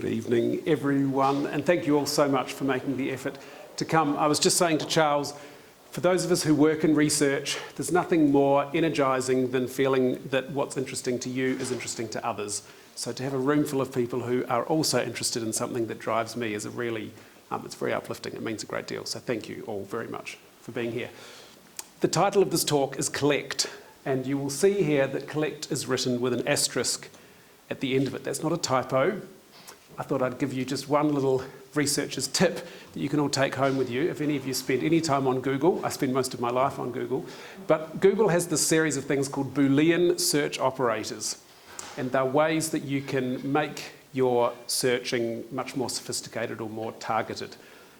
Good evening, everyone, and thank you all so much for making the effort to come. I was just saying to Charles, for those of us who work in research, there's nothing more energising than feeling that what's interesting to you is interesting to others. So to have a room full of people who are also interested in something that drives me is a really, it's very uplifting. It means a great deal. So thank you all very much for being here. The title of this talk is Collect, and you will see here that collect is written with an asterisk at the end of it. That's not a typo. I thought I'd give you just one little researcher's tip that you can all take home with you. If any of you spend any time on Google, I spend most of my life on Google, but Google has this series of things called Boolean search operators, and they're ways that you can make your searching much more sophisticated or more targeted.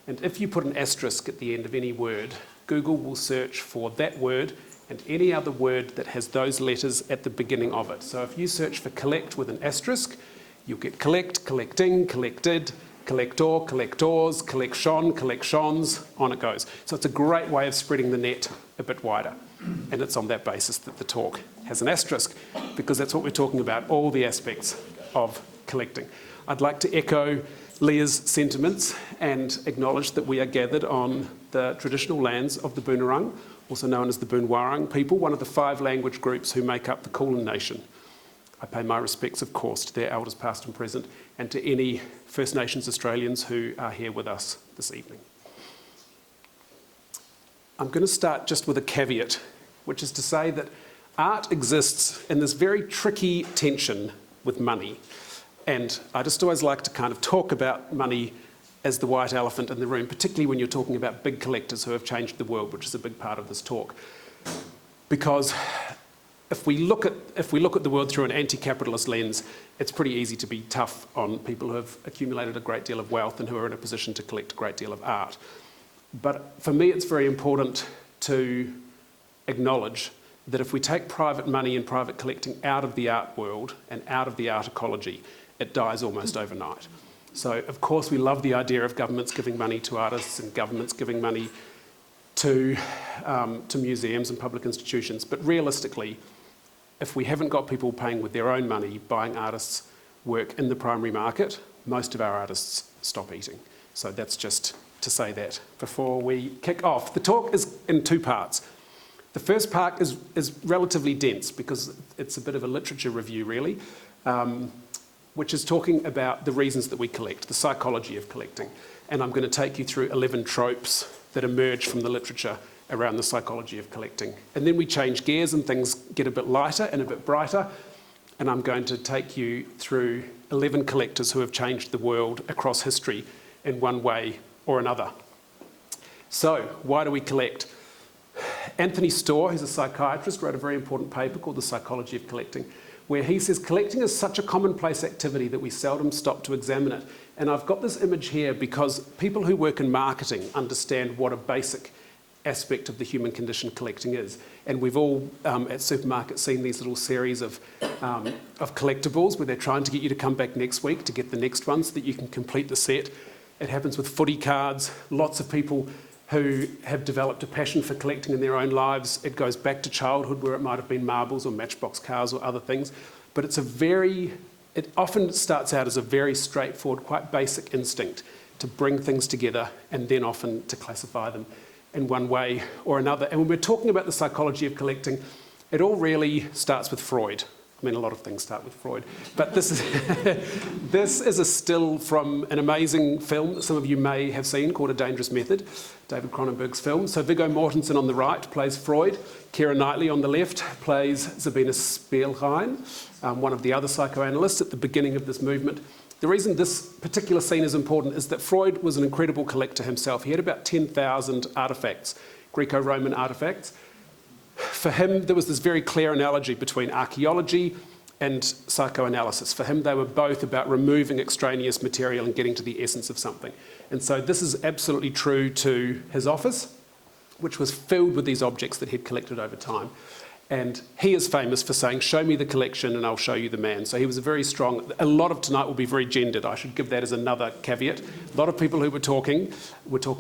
And if you put an asterisk at the end of any word, Google will search for that word and any other word that has those letters at the beginning of it. So if you search for collect with an asterisk, you'll get collect, collecting, collected, collector, collectors, collection, collections, on it goes. So it's a great way of spreading the net a bit wider. And it's on that basis that the talk has an asterisk, because that's what we're talking about, all the aspects of collecting. I'd like to echo Leah's sentiments and acknowledge that we are gathered on the traditional lands of the Boonwurrung, also known as the Boonwurrung people, one of the 5 language groups who make up the Kulin Nation. I pay my respects, of course, to their elders past and present, and to any First Nations Australians who are here with us this evening. I'm going to start just with a caveat, which is to say that art exists in this very tricky tension with money. And I just always like to kind of talk about money as the white elephant in the room, particularly when you're talking about big collectors who have changed the world, which is a big part of this talk. Because if we look at the world through an anti-capitalist lens, it's pretty easy to be tough on people who have accumulated a great deal of wealth and who are in a position to collect a great deal of art. But for me, it's very important to acknowledge that if we take private money and private collecting out of the art world and out of the art ecology, it dies almost overnight. So, of course, we love the idea of governments giving money to artists and governments giving money to museums and public institutions. But realistically, if we haven't got people paying with their own money, buying artists' work in the primary market, most of our artists stop eating. So that's just to say that before we kick off. The talk is in 2 parts. The first part is relatively dense because it's a bit of a literature review, really, which is talking about the reasons that we collect, the psychology of collecting. And I'm going to take you through 11 tropes that emerge from the literature around the psychology of collecting. And then we change gears and things get a bit lighter and a bit brighter. And I'm going to take you through 11 collectors who have changed the world across history in one way or another. So, why do we collect? Anthony Storr, who's a psychiatrist, wrote a very important paper called The Psychology of Collecting, where he says collecting is such a commonplace activity that we seldom stop to examine it. And I've got this image here because people who work in marketing understand what a basic aspect of the human condition collecting is. And we've all at supermarkets seen these little series of collectibles where they're trying to get you to come back next week to get the next one so that you can complete the set. It happens with footy cards. Lots of people who have developed a passion for collecting in their own lives. It goes back to childhood where it might have been marbles or matchbox cars or other things. But it often starts out as a very straightforward, quite basic instinct to bring things together and then often to classify them in one way or another. And when we're talking about the psychology of collecting, it all really starts with Freud. I mean, a lot of things start with Freud. But this is a still from an amazing film that some of you may have seen called A Dangerous Method, David Cronenberg's film. So Viggo Mortensen on the right plays Freud. Keira Knightley on the left plays Sabina Spielrein, one of the other psychoanalysts at the beginning of this movement. The reason this particular scene is important is that Freud was an incredible collector himself. He had about 10,000 artefacts, Greco-Roman artefacts. For him, there was this very clear analogy between archaeology and psychoanalysis. For him, they were both about removing extraneous material and getting to the essence of something. And so this is absolutely true to his office, which was filled with these objects that he'd collected over time. And he is famous for saying, "Show me the collection and I'll show you the man." So he was a very strong... A lot of tonight will be very gendered. I should give that as another caveat. A lot of people who were talking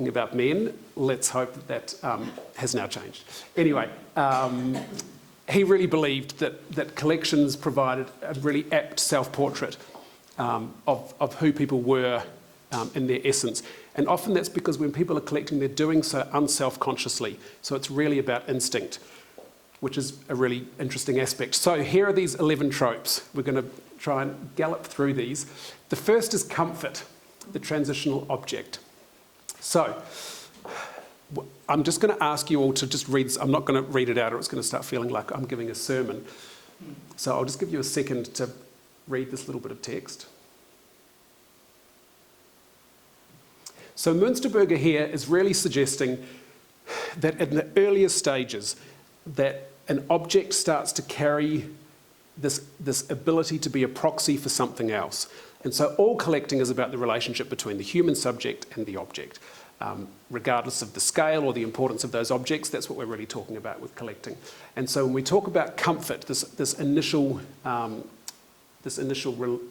about men. Let's hope that has now changed. Anyway, he really believed that collections provided a really apt self-portrait of who people were in their essence. And often that's because when people are collecting, they're doing so unself-consciously. So it's really about instinct, which is a really interesting aspect. So here are these 11 tropes. We're going to try and gallop through these. The first is comfort, the transitional object. So I'm just going to ask you all to just read this. I'm not going to read it out or it's going to start feeling like I'm giving a sermon. So I'll just give you a second to read this little bit of text. So Münsterberger here is really suggesting that in the earlier stages that an object starts to carry this ability to be a proxy for something else. And so all collecting is about the relationship between the human subject and the object. Regardless of the scale or the importance of those objects, that's what we're really talking about with collecting. And so when we talk about comfort, this initial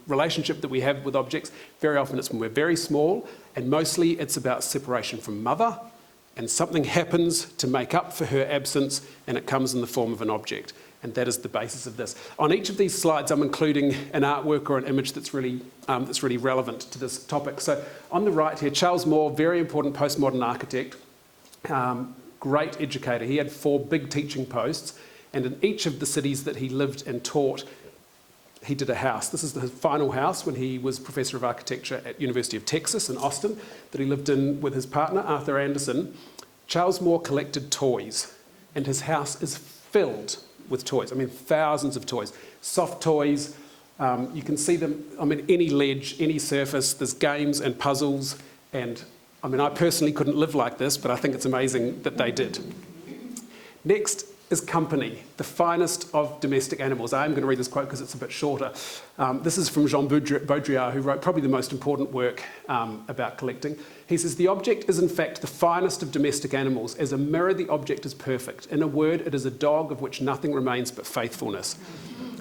relationship that we have with objects, very often it's when we're very small, and mostly it's about separation from mother, and something happens to make up for her absence, and it comes in the form of an object. And that is the basis of this. On each of these slides, I'm including an artwork or an image that's really relevant to this topic. So on the right here, Charles Moore, very important postmodern architect, great educator. He had 4 big teaching posts, and in each of the cities that he lived and taught, he did a house. This is his final house when he was Professor of Architecture at University of Texas in Austin, that he lived in with his partner, Arthur Anderson. Charles Moore collected toys, and his house is filled with toys. I mean, thousands of toys. Soft toys, you can see them, I mean, any ledge, any surface, there's games and puzzles, and I mean, I personally couldn't live like this, but I think it's amazing that they did. Next is company, the finest of domestic animals. I'm going to read this quote because it's a bit shorter. This is from Jean Baudrillard, who wrote probably the most important work about collecting. He says, "The object is in fact the finest of domestic animals. As a mirror, the object is perfect. In a word, it is a dog of which nothing remains but faithfulness."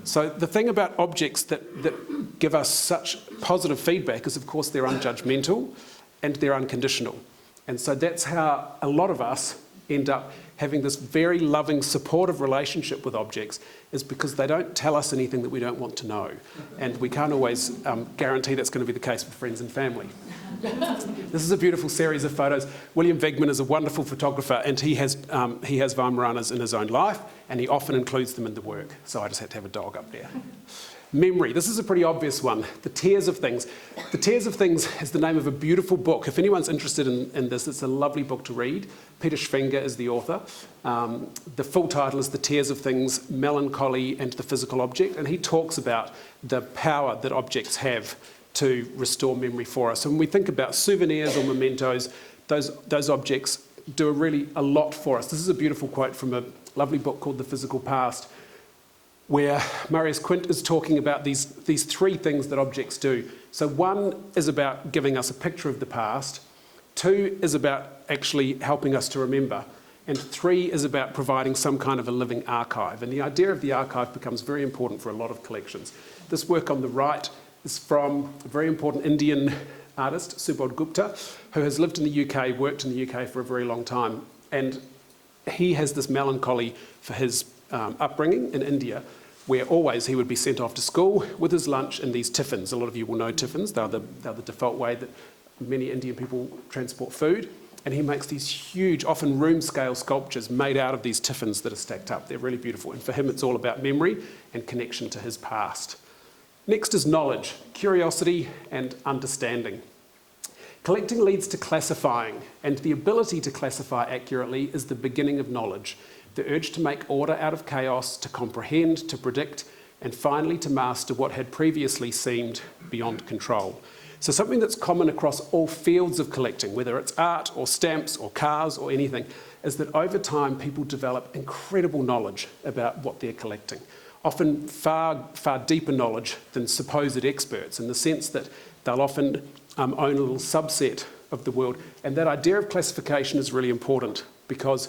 So the thing about objects that give us such positive feedback is, of course, they're unjudgmental and they're unconditional. And so that's how a lot of us end up having this very loving, supportive relationship with objects, is because they don't tell us anything that we don't want to know. And we can't always guarantee that's going to be the case with friends and family. This is a beautiful series of photos. William Wegman is a wonderful photographer, and he has Weimaranas in his own life, and he often includes them in the work. So I just had to have a dog up there. Memory. This is a pretty obvious one. The Tears of Things. The Tears of Things is the name of a beautiful book. If anyone's interested in this, it's a lovely book to read. Peter Schwenger is the author. The full title is The Tears of Things, Melancholy and the Physical Object, and he talks about the power that objects have to restore memory for us. And when we think about souvenirs or mementos, those objects do really a lot for us. This is a beautiful quote from a lovely book called The Physical Past, where Marius Quint is talking about these 3 things that objects do. So 1 is about giving us a picture of the past, 2 is about actually helping us to remember, and 3 is about providing some kind of a living archive. And the idea of the archive becomes very important for a lot of collections. This work on the right is from a very important Indian artist, Subodh Gupta, who has lived in the UK, worked in the UK for a very long time, and he has this melancholy for his upbringing in India, where always he would be sent off to school with his lunch in these tiffins. A lot of you will know tiffins. They're the default way that many Indian people transport food. And he makes these huge, often room-scale sculptures made out of these tiffins that are stacked up. They're really beautiful. And for him, it's all about memory and connection to his past. Next is knowledge, curiosity and understanding. Collecting leads to classifying, and the ability to classify accurately is the beginning of knowledge. The urge to make order out of chaos, to comprehend, to predict, and finally to master what had previously seemed beyond control. So something that's common across all fields of collecting, whether it's art or stamps or cars or anything, is that over time people develop incredible knowledge about what they're collecting. Often far deeper knowledge than supposed experts, in the sense that they'll often own a little subset of the world. And that idea of classification is really important, because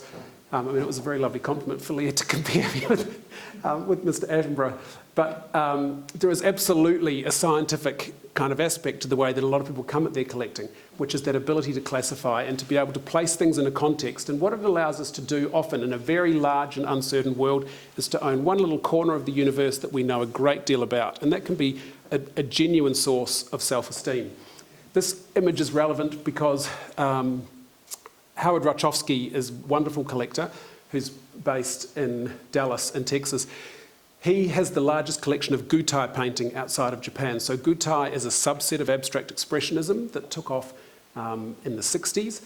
It was a very lovely compliment for Leah to compare me with Mr. Attenborough. But there is absolutely a scientific kind of aspect to the way that a lot of people come at their collecting, which is that ability to classify and to be able to place things in a context. And what it allows us to do often in a very large and uncertain world is to own one little corner of the universe that we know a great deal about. And that can be a genuine source of self-esteem. This image is relevant because Howard Rachofsky is a wonderful collector who's based in Dallas in Texas. He has the largest collection of Gutai painting outside of Japan. So Gutai is a subset of abstract expressionism that took off in the 60s.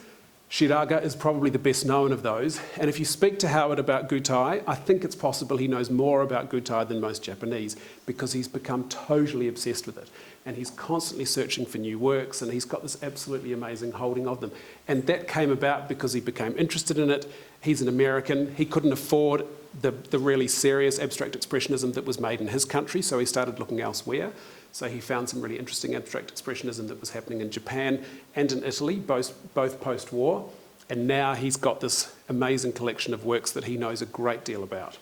Shiraga is probably the best known of those. And if you speak to Howard about Gutai, I think it's possible he knows more about Gutai than most Japanese because he's become totally obsessed with it. And he's constantly searching for new works, and he's got this absolutely amazing holding of them. And that came about because he became interested in it. He's an American. He couldn't afford the really serious abstract expressionism that was made in his country, so he started looking elsewhere. So he found some really interesting abstract expressionism that was happening in Japan and in Italy, both post-war. And now he's got this amazing collection of works that he knows a great deal about.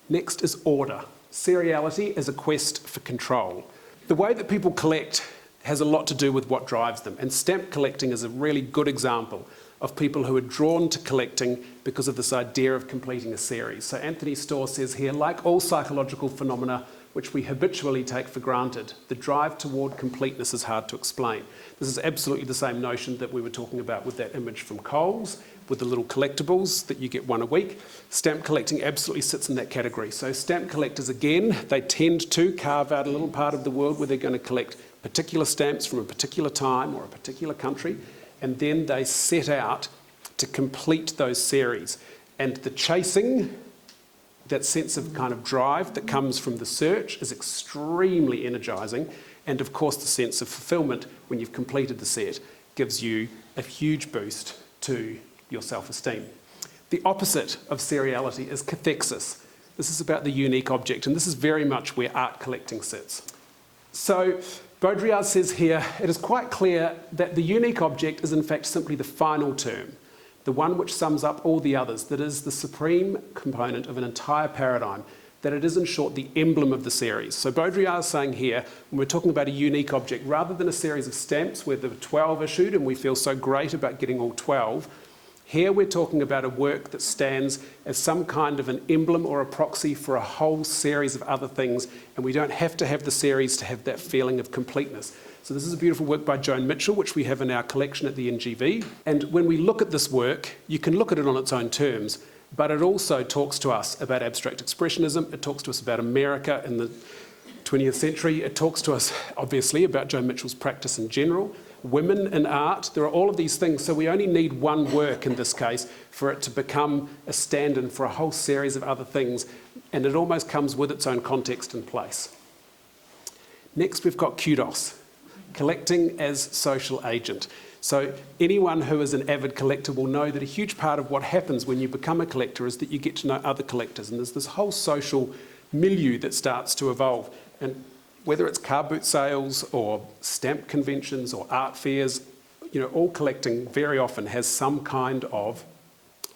Next is order. Seriality is a quest for control. The way that people collect has a lot to do with what drives them, and stamp collecting is a really good example of people who are drawn to collecting because of this idea of completing a series. So Anthony Storr says here, like all psychological phenomena which we habitually take for granted, the drive toward completeness is hard to explain. This is absolutely the same notion that we were talking about with that image from Coles, with the little collectibles that you get one a week. Stamp collecting absolutely sits in that category. So stamp collectors, again, they tend to carve out a little part of the world where they're going to collect particular stamps from a particular time or a particular country, and then they set out to complete those series. And the chasing, that sense of kind of drive that comes from the search, is extremely energising. And of course, the sense of fulfilment when you've completed the set gives you a huge boost to your self-esteem. The opposite of seriality is cathexis. This is about the unique object, and this is very much where art collecting sits. So Baudrillard says here, it is quite clear that the unique object is in fact simply the final term, the one which sums up all the others, that is the supreme component of an entire paradigm, that it is in short the emblem of the series. So Baudrillard is saying here, when we're talking about a unique object, rather than a series of stamps where there were 12 issued and we feel so great about getting all 12, here we're talking about a work that stands as some kind of an emblem or a proxy for a whole series of other things, and we don't have to have the series to have that feeling of completeness. So this is a beautiful work by Joan Mitchell, which we have in our collection at the NGV. And when we look at this work, you can look at it on its own terms, but it also talks to us about abstract expressionism. It talks to us about America in the 20th century. It talks to us, obviously, about Joan Mitchell's practice in general. Women in art, there are all of these things, so we only need one work in this case for it to become a stand-in for a whole series of other things, and it almost comes with its own context and place. Next, we've got kudos, collecting as social agent. So anyone who is an avid collector will know that a huge part of what happens when you become a collector is that you get to know other collectors, and there's this whole social milieu that starts to evolve. And whether it's car boot sales or stamp conventions or art fairs, all collecting very often has some kind of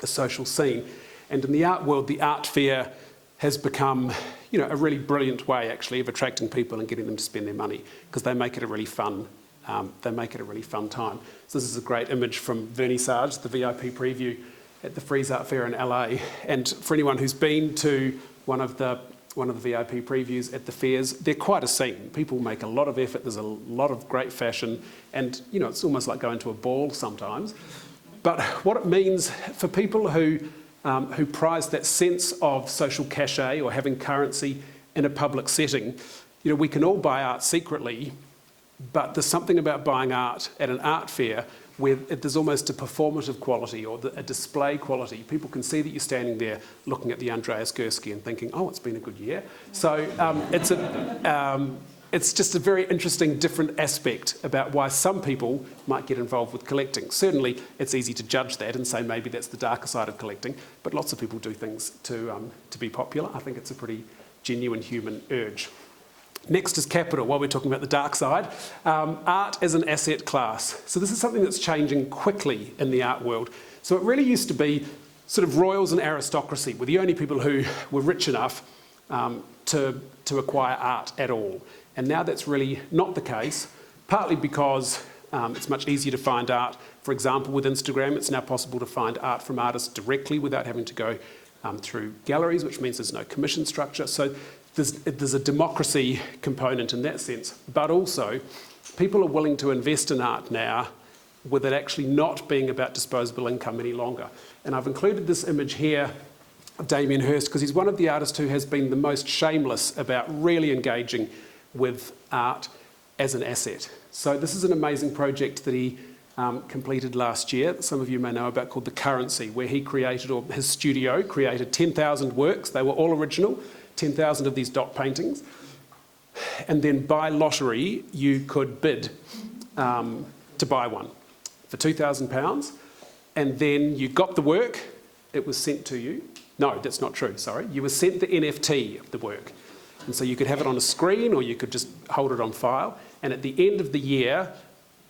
a social scene. And in the art world, the art fair has become, a really brilliant way actually of attracting people and getting them to spend their money, because they make it a really fun time. So this is a great image from Vernissage, the VIP preview at the Frieze Art Fair in LA. And for anyone who's been to one of the VIP previews at the fairs, they're quite a scene. People make a lot of effort, there's a lot of great fashion, and it's almost like going to a ball sometimes. But what it means for people who prize that sense of social cachet or having currency in a public setting, we can all buy art secretly, but there's something about buying art at an art fair where there's almost a performative quality or a display quality. People can see that you're standing there looking at the Andreas Gursky and thinking, oh, it's been a good year. So it's just a very interesting, different aspect about why some people might get involved with collecting. Certainly, it's easy to judge that and say maybe that's the darker side of collecting, but lots of people do things to be popular. I think it's a pretty genuine human urge. Next is capital, while we're talking about the dark side. Art as an asset class. So this is something that's changing quickly in the art world. So it really used to be sort of royals and aristocracy were the only people who were rich enough to acquire art at all. And now that's really not the case, partly because it's much easier to find art. For example, with Instagram, it's now possible to find art from artists directly without having to go through galleries, which means there's no commission structure. So there's a democracy component in that sense. But also, people are willing to invest in art now with it actually not being about disposable income any longer. And I've included this image here of Damien Hirst because he's one of the artists who has been the most shameless about really engaging with art as an asset. So this is an amazing project that he completed last year, that some of you may know about, called The Currency, where he created, or his studio created 10,000 works. They were all original, 10,000 of these dot paintings. And then by lottery, you could bid to buy one for £2,000. And then you got the work, it was sent to you. No, that's not true, sorry. You were sent the NFT of the work. And so you could have it on a screen or you could just hold it on file. And at the end of the year,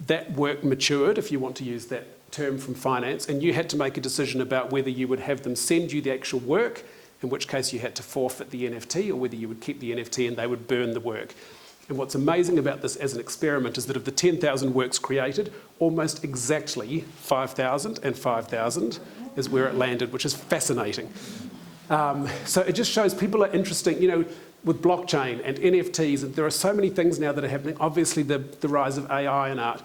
that work matured, if you want to use that term from finance, and you had to make a decision about whether you would have them send you the actual work, in which case you had to forfeit the NFT, or whether you would keep the NFT and they would burn the work. And what's amazing about this as an experiment is that of the 10,000 works created, almost exactly 5,000 and 5,000 is where it landed, which is fascinating. So it just shows people are interesting, you know, with blockchain and NFTs, and there are so many things now that are happening. Obviously, the rise of AI in art.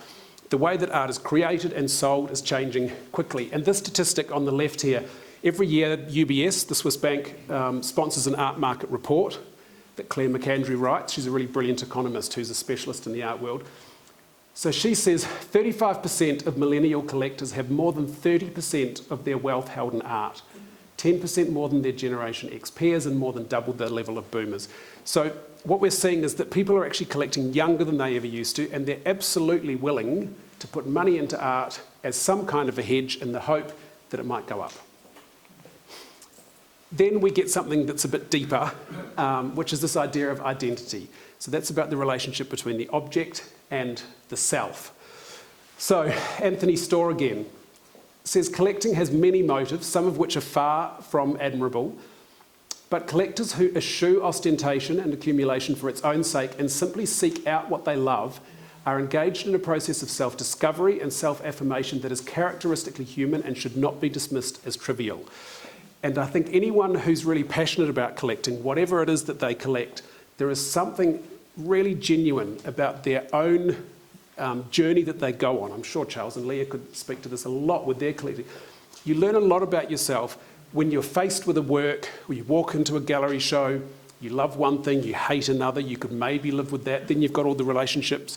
The way that art is created and sold is changing quickly. And this statistic on the left here, every year UBS, the Swiss bank, sponsors an art market report that Claire McAndrew writes. She's a really brilliant economist who's a specialist in the art world. So she says 35% of millennial collectors have more than 30% of their wealth held in art. 10% more than their Generation X peers and more than double the level of boomers. So what we're seeing is that people are actually collecting younger than they ever used to, and they're absolutely willing to put money into art as some kind of a hedge in the hope that it might go up. Then we get something that's a bit deeper, which is this idea of identity. So that's about the relationship between the object and the self. So Anthony Storr again says collecting has many motives, some of which are far from admirable, but collectors who eschew ostentation and accumulation for its own sake and simply seek out what they love are engaged in a process of self-discovery and self-affirmation that is characteristically human and should not be dismissed as trivial. And I think anyone who's really passionate about collecting, whatever it is that they collect, there is something really genuine about their own journey that they go on. I'm sure Charles and Leah could speak to this a lot with their collecting. You learn a lot about yourself when you're faced with a work, or you walk into a gallery show, you love one thing, you hate another, you could maybe live with that. Then you've got all the relationships,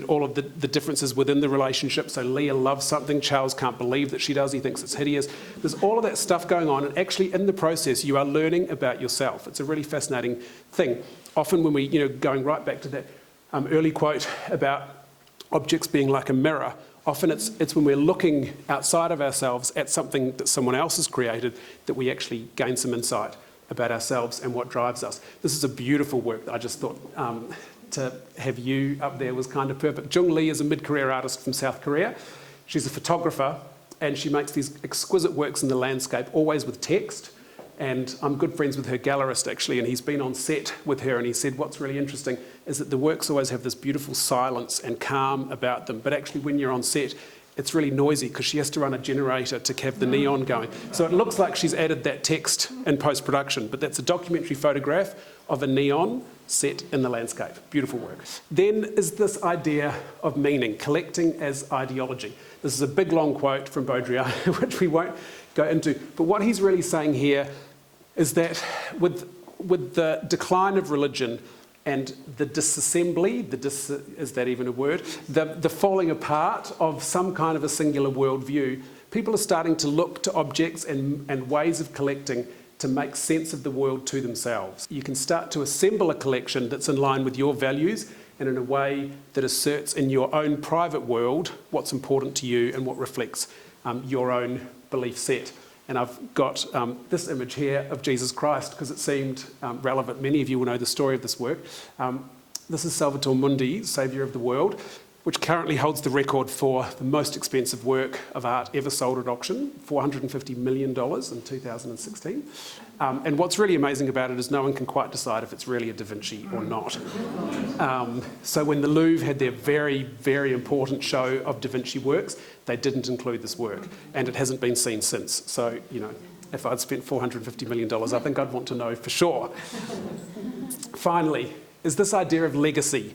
all of the differences within the relationship. So Leah loves something, Charles can't believe that she does, he thinks it's hideous. There's all of that stuff going on, and actually in the process you are learning about yourself. It's a really fascinating thing. Often when we, going right back to that early quote about objects being like a mirror, often it's when we're looking outside of ourselves at something that someone else has created that we actually gain some insight about ourselves and what drives us. This is a beautiful work that I just thought to have you up there was kind of perfect. Jung Lee is a mid-career artist from South Korea. She's a photographer and she makes these exquisite works in the landscape, always with text. And I'm good friends with her gallerist actually, and he's been on set with her, and he said what's really interesting is that the works always have this beautiful silence and calm about them, but actually when you're on set it's really noisy because she has to run a generator to have the neon going. So it looks like she's added that text in post-production, but that's a documentary photograph of a neon set in the landscape. Beautiful work. Then is this idea of meaning, collecting as ideology. This is a big long quote from Baudrillard, which we won't go into, but what he's really saying here is that with the decline of religion and the disassembly, is that even a word? The falling apart of some kind of a singular worldview, people are starting to look to objects and ways of collecting to make sense of the world to themselves. You can start to assemble a collection that's in line with your values and in a way that asserts in your own private world what's important to you and what reflects your own belief set. And I've got this image here of Jesus Christ because it seemed relevant. Many of you will know the story of this work. This is Salvator Mundi, Saviour of the World. which currently holds the record for the most expensive work of art ever sold at auction, $450 million in 2016. And what's really amazing about it is no one can quite decide if it's really a Da Vinci or not. So when the Louvre had their very, very important show of Da Vinci works, they didn't include this work, and it hasn't been seen since. So, you know, if I'd spent $450 million, I think I'd want to know for sure. Finally, is this idea of legacy,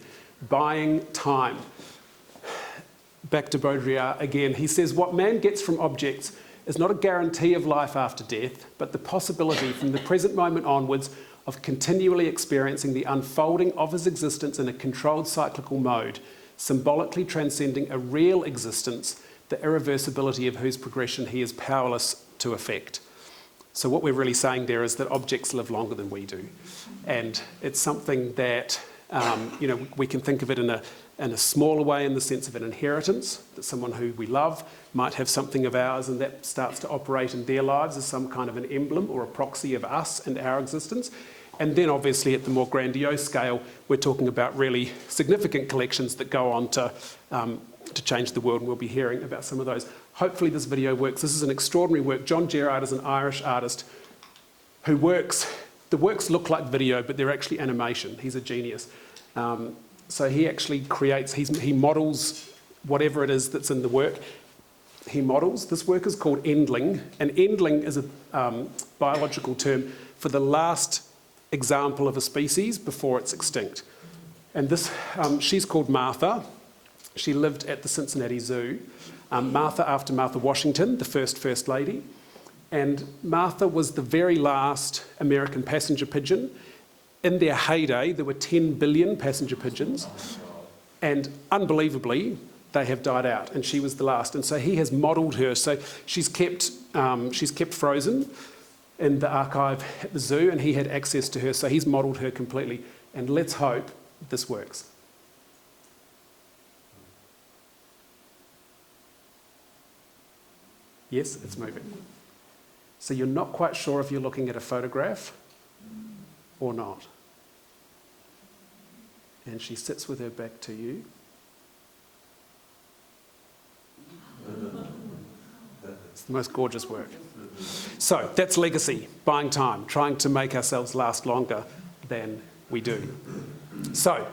buying time. Back to Baudrillard again. He says, what man gets from objects is not a guarantee of life after death, but the possibility from the present moment onwards of continually experiencing the unfolding of his existence in a controlled cyclical mode, symbolically transcending a real existence, the irreversibility of whose progression he is powerless to affect. So what we're really saying there is that objects live longer than we do. And it's something that, you know, we can think of it in a smaller way in the sense of an inheritance, that someone who we love might have something of ours and that starts to operate in their lives as some kind of an emblem or a proxy of us and our existence. And then obviously at the more grandiose scale, we're talking about really significant collections that go on to change the world, and we'll be hearing about some of those. Hopefully this video works. This is an extraordinary work. John Jarrod is an Irish artist who the works look like video, but they're actually animation. He's a genius. So he actually creates, he models whatever it is that's in the work. He models. This work is called endling, and endling is a biological term for the last example of a species before it's extinct. And this, she's called Martha. She lived at the Cincinnati Zoo. Martha after Martha Washington, the first lady. And Martha was the very last American passenger pigeon. In their heyday, there were 10 billion passenger pigeons, and unbelievably, they have died out, and she was the last. And so he has modelled her. So she's kept frozen in the archive at the zoo, and he had access to her, so he's modelled her completely. And let's hope this works. Yes, it's moving. So you're not quite sure if you're looking at a photograph or not. And she sits with her back to you. It's the most gorgeous work. So that's legacy, buying time, trying to make ourselves last longer than we do. So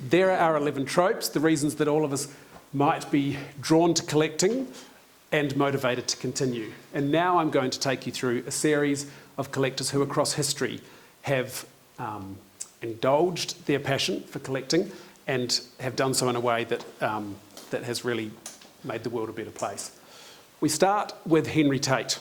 there are our 11 tropes, the reasons that all of us might be drawn to collecting and motivated to continue. And now I'm going to take you through a series of collectors who across history have indulged their passion for collecting and have done so in a way that, that has really made the world a better place. We start with Henry Tate.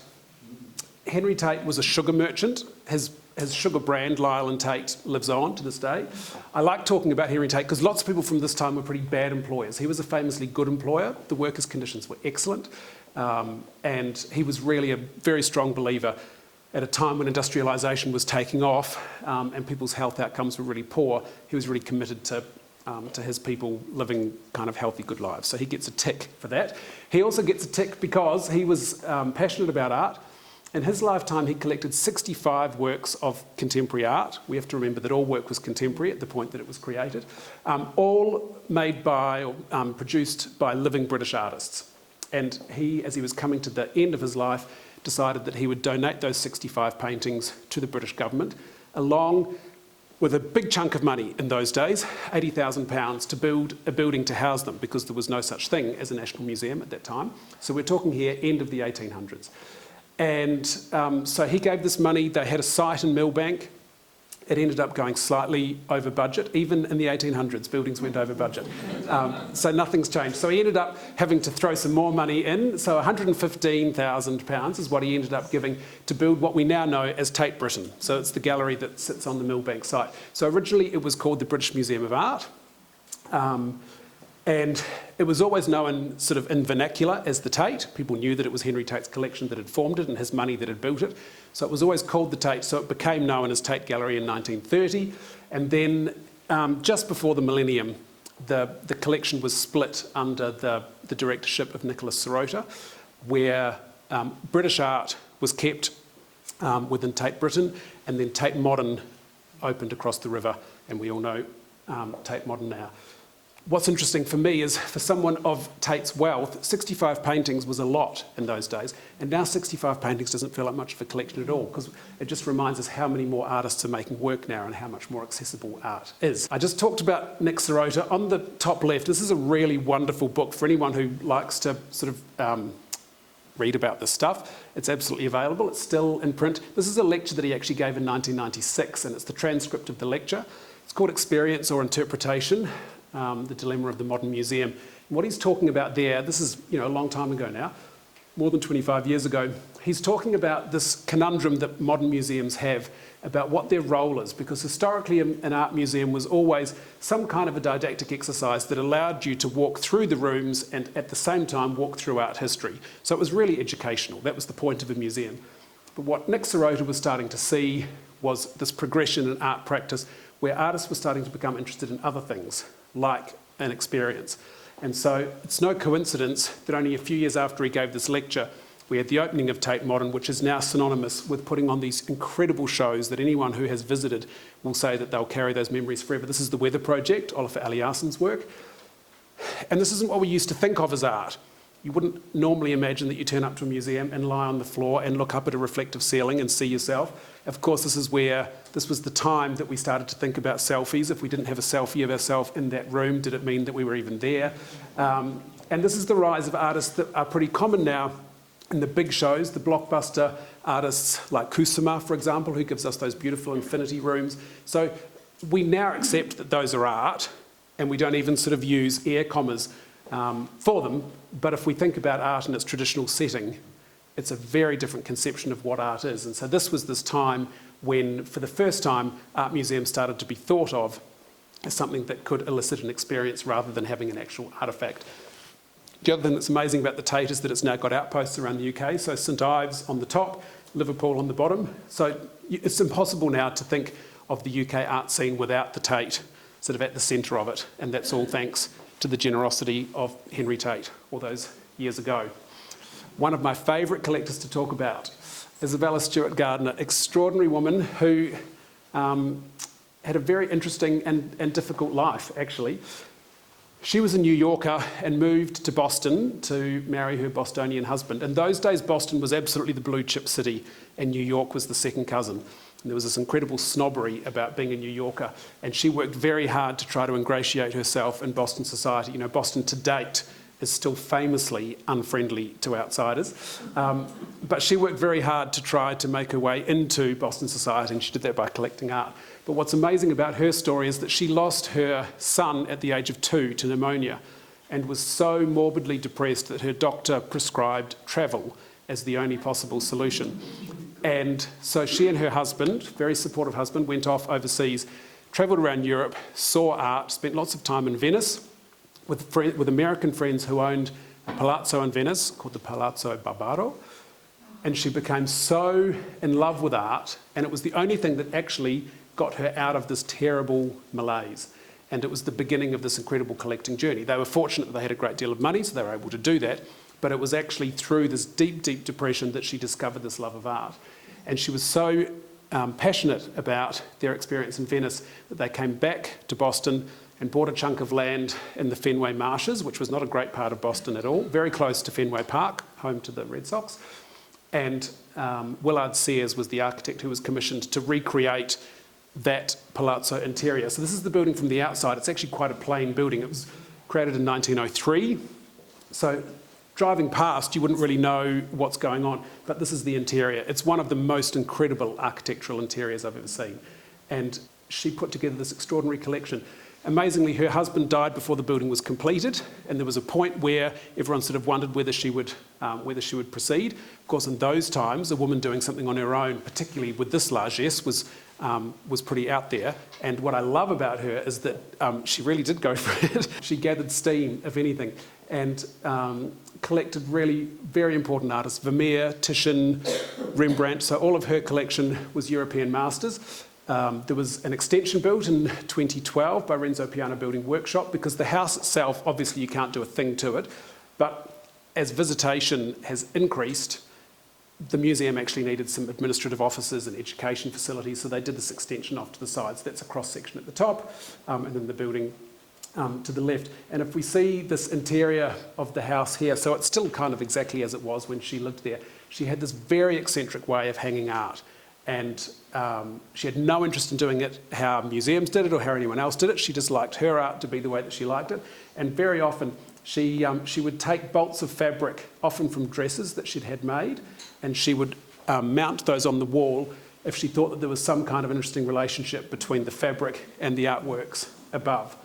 Henry Tate was a sugar merchant. His sugar brand, Lyle and Tate, lives on to this day. I like talking about Henry Tate because lots of people from this time were pretty bad employers. He was a famously good employer. The workers' conditions were excellent. And he was really a very strong believer at a time when industrialisation was taking off and people's health outcomes were really poor. He was really committed to his people living kind of healthy, good lives. So he gets a tick for that. He also gets a tick because he was passionate about art. In his lifetime, he collected 65 works of contemporary art. We have to remember that all work was contemporary at the point that it was created, all made by or produced by living British artists. And he, as he was coming to the end of his life, decided that he would donate those 65 paintings to the British government, along with a big chunk of money in those days, £80,000, to build a building to house them, because there was no such thing as a national museum at that time. So we're talking here end of the 1800s. And so he gave this money. They had a site in Millbank. It ended up going slightly over budget. Even in the 1800s, buildings went over budget. So nothing's changed. So he ended up having to throw some more money in. So £115,000 is what he ended up giving to build what we now know as Tate Britain. So it's the gallery that sits on the Millbank site. So originally it was called the British Museum of Art. And it was always known sort of in vernacular as the Tate. People knew that it was Henry Tate's collection that had formed it and his money that had built it. So it was always called the Tate, so it became known as Tate Gallery in 1930. And then just before the millennium, the collection was split under the directorship of Nicholas Sirota, where British art was kept within Tate Britain, and then Tate Modern opened across the river, and we all know Tate Modern now. what's interesting for me is for someone of Tate's wealth, 65 paintings was a lot in those days, and now 65 paintings doesn't feel like much of a collection at all, because it just reminds us how many more artists are making work now and how much more accessible art is. I just talked about Nick Sirota. On the top left, this is a really wonderful book for anyone who likes to sort of read about this stuff. It's absolutely available. It's still in print. This is a lecture that he actually gave in 1996, and it's the transcript of the lecture. It's called Experience or Interpretation, the Dilemma of the Modern Museum. And what he's talking about there, this is a long time ago now, more than 25 years ago, he's talking about this conundrum that modern museums have about what their role is, because historically an art museum was always some kind of a didactic exercise that allowed you to walk through the rooms and at the same time walk through art history. So it was really educational. That was the point of a museum. But what Nick Sirota was starting to see was this progression in art practice where artists were starting to become interested in other things, like an experience. And so it's no coincidence that only a few years after he gave this lecture, we had the opening of Tate Modern, which is now synonymous with putting on these incredible shows that anyone who has visited will say that they'll carry those memories forever. This is the Weather Project, Olafur Eliasson's work. And this isn't what we used to think of as art. You wouldn't normally imagine that you turn up to a museum and lie on the floor and look up at a reflective ceiling and see yourself. Of course, this was the time that we started to think about selfies. If we didn't have a selfie of ourselves in that room, did it mean that we were even there? And this is the rise of artists that are pretty common now in the big shows, the blockbuster artists like Kusama, for example, who gives us those beautiful infinity rooms. So we now accept that those are art, and we don't even sort of use air commas for them. But if we think about art in its traditional setting, it's a very different conception of what art is. And so this was this time when, for the first time, art museums started to be thought of as something that could elicit an experience rather than having an actual artefact. The other thing that's amazing about the Tate is that it's now got outposts around the UK. So St Ives on the top, Liverpool on the bottom. So it's impossible now to think of the UK art scene without the Tate sort of at the centre of it. And that's all thanks to the generosity of Henry Tate all those years ago. One of my favourite collectors to talk about, Isabella Stewart Gardner, extraordinary woman who had a very interesting and difficult life, actually. She was a New Yorker and moved to Boston to marry her Bostonian husband. In those days, Boston was absolutely the blue chip city, and New York was the second cousin. And there was this incredible snobbery about being a New Yorker, and she worked very hard to try to ingratiate herself in Boston society. You know, Boston to date is still famously unfriendly to outsiders. But she worked very hard to try to make her way into Boston society, and she did that by collecting art. But what's amazing about her story is that she lost her son at the age of 2 to pneumonia and was so morbidly depressed that her doctor prescribed travel as the only possible solution. And so she and her husband, very supportive husband, went off overseas, travelled around Europe, saw art, spent lots of time in Venice with American friends who owned a palazzo in Venice called the Palazzo Barbaro. And she became so in love with art, and it was the only thing that actually got her out of this terrible malaise. And it was the beginning of this incredible collecting journey. They were fortunate that they had a great deal of money, so they were able to do that. But it was actually through this deep, deep depression that she discovered this love of art. And she was so passionate about their experience in Venice that they came back to Boston and bought a chunk of land in the Fenway Marshes, which was not a great part of Boston at all, very close to Fenway Park, home to the Red Sox. And Willard Sears was the architect who was commissioned to recreate that palazzo interior. So this is the building from the outside. It's actually quite a plain building. It was created in 1903. So driving past, you wouldn't really know what's going on, but this is the interior. It's one of the most incredible architectural interiors I've ever seen. And she put together this extraordinary collection. Amazingly, her husband died before the building was completed, and there was a point where everyone sort of wondered whether she would proceed. Of course, in those times, a woman doing something on her own, particularly with this largesse, was pretty out there. And what I love about her is that she really did go for it. She gathered steam, if anything, and collected really very important artists, Vermeer, Titian, Rembrandt. So all of her collection was European masters. There was an extension built in 2012 by Renzo Piano Building Workshop, because the house itself, obviously you can't do a thing to it, but as visitation has increased, the museum actually needed some administrative offices and education facilities, so they did this extension off to the sides. That's a cross-section at the top, and then the building to the left. And if we see this interior of the house here, so it's still kind of exactly as it was when she lived there, she had this very eccentric way of hanging art. And she had no interest in doing it how museums did it or how anyone else did it. She just liked her art to be the way that she liked it. And very often she would take bolts of fabric, often from dresses that she'd had made, and she would mount those on the wall if she thought that there was some kind of interesting relationship between the fabric and the artworks above.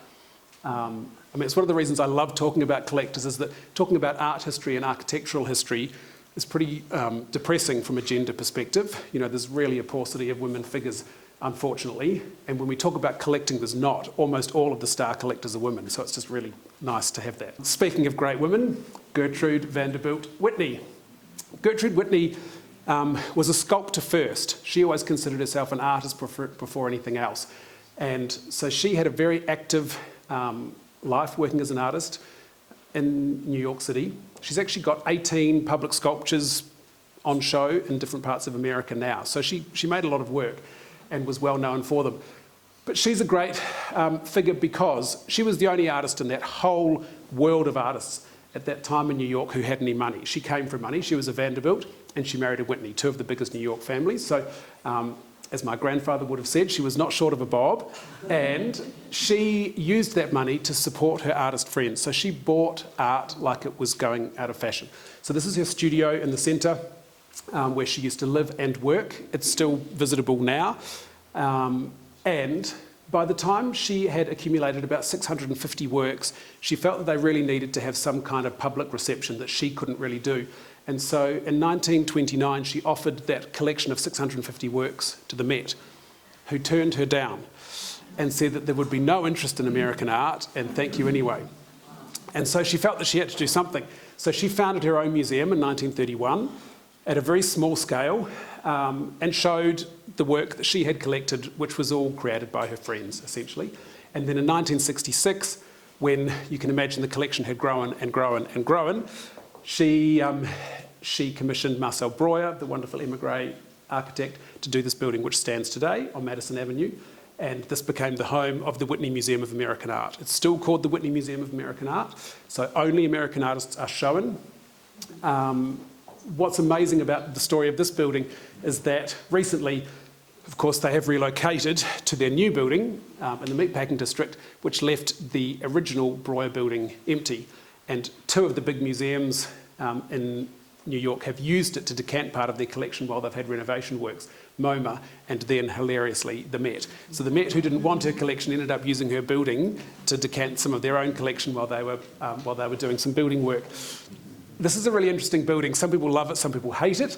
I mean, it's one of the reasons I love talking about collectors, is that talking about art history and architectural history is pretty depressing from a gender perspective. You know, there's really a paucity of women figures, unfortunately, and when we talk about collecting, there's not. Almost all of the star collectors are women, so it's just really nice to have that. Speaking of great women, Gertrude Vanderbilt Whitney. Gertrude Whitney was a sculptor first. She always considered herself an artist before anything else. And so she had a very active life working as an artist in New York City. She's actually got 18 public sculptures on show in different parts of America now. So she made a lot of work and was well known for them. But she's a great figure because she was the only artist in that whole world of artists at that time in New York who had any money. She came from money. She was a Vanderbilt and she married a Whitney, two of the biggest New York families. So as my grandfather would have said, she was not short of a bob, and she used that money to support her artist friends. So she bought art like it was going out of fashion. So this is her studio in the centre, where she used to live and work. It's still visitable now. And by the time she had accumulated about 650 works, she felt that they really needed to have some kind of public reception that she couldn't really do. And so in 1929, she offered that collection of 650 works to the Met, who turned her down and said that there would be no interest in American art, and thank you anyway. And so she felt that she had to do something. So she founded her own museum in 1931 at a very small scale, and showed the work that she had collected, which was all created by her friends, essentially. And then in 1966, when you can imagine the collection had grown and grown and grown, she commissioned Marcel Breuer, the wonderful émigré architect, to do this building, which stands today on Madison Avenue. And this became the home of the Whitney Museum of American Art. It's still called the Whitney Museum of American Art, so only American artists are shown. What's amazing about the story of this building is that recently, of course, they have relocated to their new building in the Meatpacking District, which left the original Breuer building empty. And two of the big museums in New York have used it to decant part of their collection while they've had renovation works, MoMA, and then, hilariously, the Met. So the Met, who didn't want her collection, ended up using her building to decant some of their own collection while they were doing some building work. This is a really interesting building. Some people love it, some people hate it.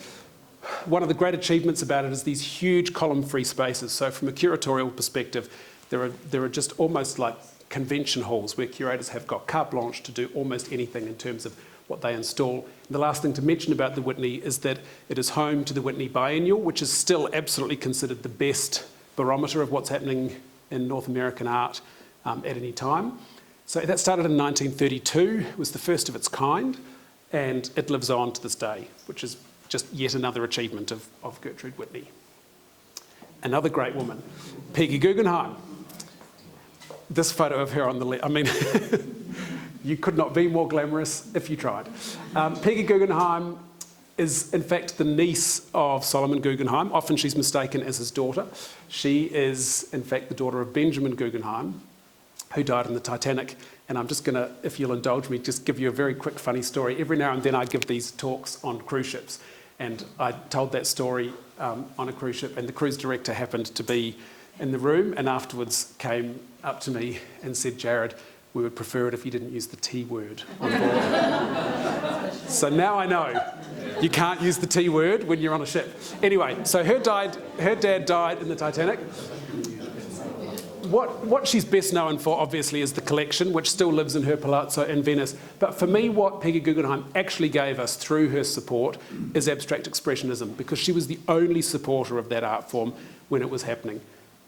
One of the great achievements about it is these huge column-free spaces. So from a curatorial perspective, there are just almost like convention halls where curators have got carte blanche to do almost anything in terms of what they install. The last thing to mention about the Whitney is that it is home to the Whitney Biennial, which is still absolutely considered the best barometer of what's happening in North American art at any time. So that started in 1932, it was the first of its kind, and it lives on to this day, which is just yet another achievement of Gertrude Whitney. Another great woman, Peggy Guggenheim. This photo of her on the left, I mean, you could not be more glamorous if you tried. Peggy Guggenheim is in fact the niece of Solomon Guggenheim. Often she's mistaken as his daughter. She is in fact the daughter of Benjamin Guggenheim, who died in the Titanic. And I'm just going to, if you'll indulge me, just give you a very quick funny story. Every now and then I give these talks on cruise ships. And I told that story on a cruise ship, and the cruise director happened to be in the room and afterwards came up to me and said, "Jarrod, we would prefer it if you didn't use the T word on board." So now I know you can't use the T word when you're on a ship. Anyway, so her dad died in the Titanic. What she's best known for, obviously, is the collection, which still lives in her palazzo in Venice. But for me, what Peggy Guggenheim actually gave us through her support is abstract expressionism, because she was the only supporter of that art form when it was happening.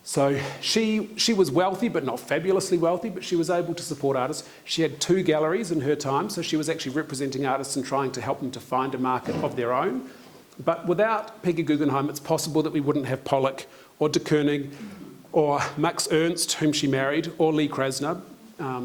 So she was wealthy, but not fabulously wealthy, but she was able to support artists. She had 2 galleries in her time, so she was actually representing artists and trying to help them to find a market of their own. But without Peggy Guggenheim, it's possible that we wouldn't have Pollock or de Kooning or Max Ernst, whom she married, or Lee Krasner,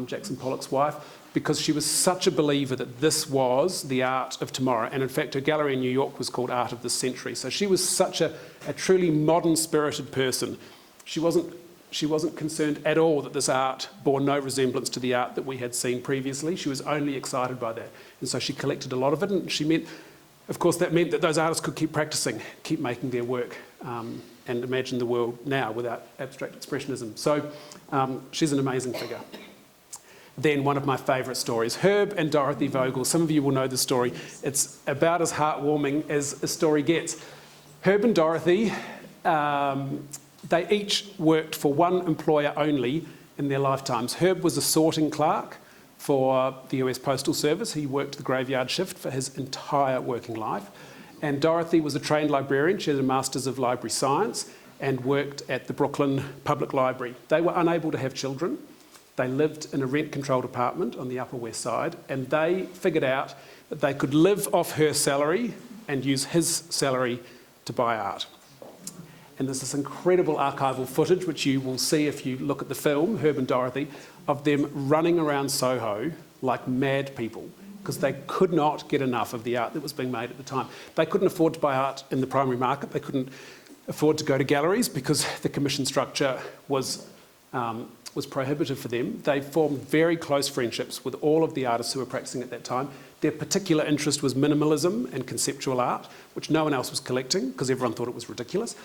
Jackson Pollock's wife, because she was such a believer that this was the art of tomorrow. And in fact, her gallery in New York was called Art of the Century. So she was such a truly modern-spirited person. She wasn't concerned at all that this art bore no resemblance to the art that we had seen previously. She was only excited by that. And so she collected a lot of it, and of course, that meant that those artists could keep practicing, keep making their work, and imagine the world now without abstract expressionism. So she's an amazing figure. Then one of my favourite stories, Herb and Dorothy Vogel. Some of you will know the story. It's about as heartwarming as a story gets. Herb and Dorothy, they each worked for one employer only in their lifetimes. Herb was a sorting clerk for the US Postal Service. He worked the graveyard shift for his entire working life. And Dorothy was a trained librarian. She had a Master's of Library Science and worked at the Brooklyn Public Library. They were unable to have children. They lived in a rent-controlled apartment on the Upper West Side, and they figured out that they could live off her salary and use his salary to buy art. And there's this incredible archival footage, which you will see if you look at the film, Herb and Dorothy, of them running around Soho like mad people, because they could not get enough of the art that was being made at the time. They couldn't afford to buy art in the primary market. They couldn't afford to go to galleries because the commission structure was prohibitive for them. They formed very close friendships with all of the artists who were practicing at that time. Their particular interest was minimalism and conceptual art, which no one else was collecting because everyone thought it was ridiculous.